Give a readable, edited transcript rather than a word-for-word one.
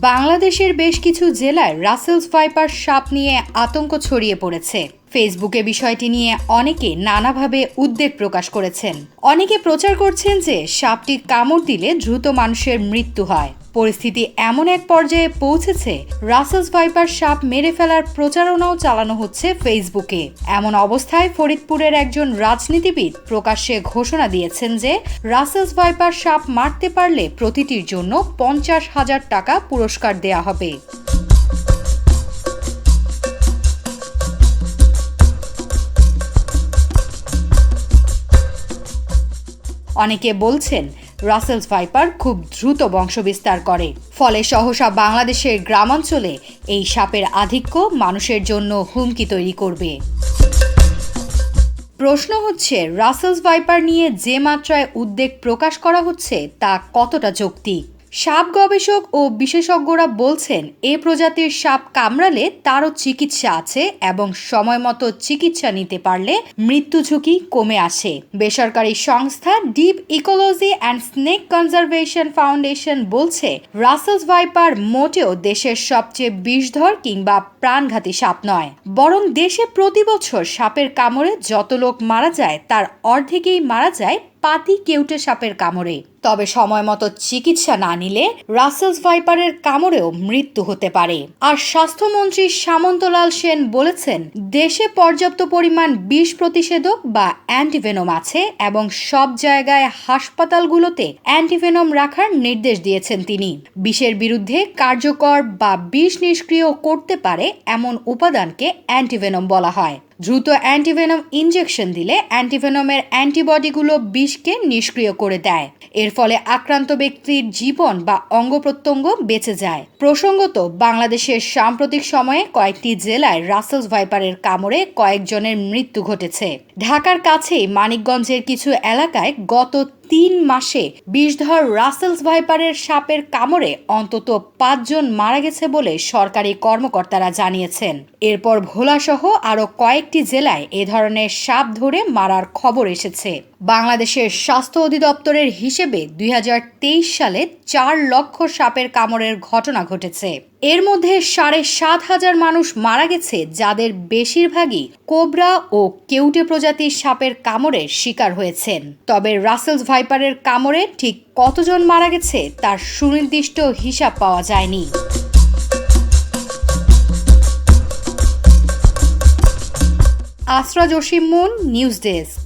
বাংলাদেশের বেশ কিছু জেলায় রাসেলস ভাইপার সাপ নিয়ে আতঙ্ক ছড়িয়ে পড়েছে। ফেসবুকে বিষয়টি নিয়ে অনেকে নানাভাবে উদ্বেগ প্রকাশ করেছেন। অনেকে প্রচার করছেন যে সাপটি কামড় দিলে দ্রুত মানুষের মৃত্যু হয়। পরিস্থিতি এমন এক পর্যায়ে পৌঁছেছে রাসেলস ভাইপার সাপ মেরে ফেলার প্রচারণাও চালানো হচ্ছে ফেসবুকে। এমন অবস্থায় ফরিদপুরের একজন রাজনীতিবিদ প্রকাশ্যে ঘোষণা দিয়েছেন যে রাসেলস ভাইপার সাপ মারতে পারলে প্রতিটির জন্য 50,000 টাকা পুরস্কার দেয়া হবে। অনেকে বলছেন রাসেলস ভাইপার খুব দ্রুত বংশবিস্তার করে, ফলে সহসা বাংলাদেশের গ্রামাঞ্চলে এই সাপের আধিক্য মানুষের জন্য হুমকি তৈরি করবে। প্রশ্ন হচ্ছে, রাসেলস ভাইপার নিয়ে যে মাত্রায় উদ্বেগ প্রকাশ করা হচ্ছে তা কতটা যৌক্তিক? সাপ গবেষক ও বিশেষজ্ঞরা বলছেন এ প্রজাতির সাপ কামড়ালে তারও চিকিৎসা আছে এবং সময়মতো চিকিৎসা নিতে পারলে মৃত্যু ঝুঁকি কমে আসে। বেসরকারি সংস্থা deep ecology and snake conservation foundation বলছে রাসেলস ভাইপার মোটেও দেশের সবচেয়ে বিষধর কিংবা প্রাণঘাতী সাপ নয়, বরং দেশে প্রতি বছর সাপের কামড়ে যত লোক মারা যায় তার অর্ধেকেই মারা যায় পাতি কেউটে সাপের কামড়ে। তবে সময়মতো চিকিৎসা না নিলে রাসেলস ভাইপারের কামড়েও মৃত্যু হতে পারে। আর স্বাস্থ্যমন্ত্রী সামন্তলাল সেন বলেছেন দেশে পর্যাপ্ত পরিমাণ বিষ প্রতিষেধক বা অ্যান্টিভেনম আছে এবং সব জায়গায় হাসপাতালগুলোতে অ্যান্টিভেনম রাখার নির্দেশ দিয়েছেন তিনি। বিষের বিরুদ্ধে কার্যকর বা বিষ নিষ্ক্রিয় করতে পারে এমন উপাদানকে অ্যান্টিভেনম বলা হয়। দ্রুত অ্যান্টিভেনম ইনজেকশন দিলে অ্যান্টিভেনমের অ্যান্টিবডিগুলো বিষকে নিষ্ক্রিয় করে দেয়। এর ফলে আক্রান্ত ব্যক্তির জীবন বা অঙ্গ প্রত্যঙ্গ বেঁচে যায়। প্রসঙ্গত, বাংলাদেশের সাম্প্রতিক সময়ে কয়েকটি জেলায় রাসেলস ভাইপারের কামড়ে কয়েকজনের মৃত্যু ঘটেছে। ঢাকার কাছেই মানিকগঞ্জের কিছু এলাকায় গত 3 মাসে বিষধর রাসেলস ভাইপারের সাপের কামড়ে অন্তত 5 জন মারা গেছে বলে সরকারি কর্মকর্তারা জানিয়েছেন। এরপর ভোলাসহ আরও কয়েকটি জেলায় এ ধরনের সাপ ধরে মারার খবর এসেছে। বাংলাদেশের স্বাস্থ্য অধিদপ্তরের হিসেবে 2023 সালে 4 লক্ষ সাপের কামড়ের ঘটনা ঘটেছে। এর মধ্যে 7,500 মানুষ মারা গেছে, যাদের বেশিরভাগই কোবরা ও কেউটে প্রজাতির সাপের কামড়ের শিকার হয়েছেন। তবে রাসেলস ভাইপারের কামড়ে ঠিক কতজন মারা গেছে তার সুনির্দিষ্ট হিসাব পাওয়া যায়নি। আসরা জসিম মুন, নিউজ ডেস্ক।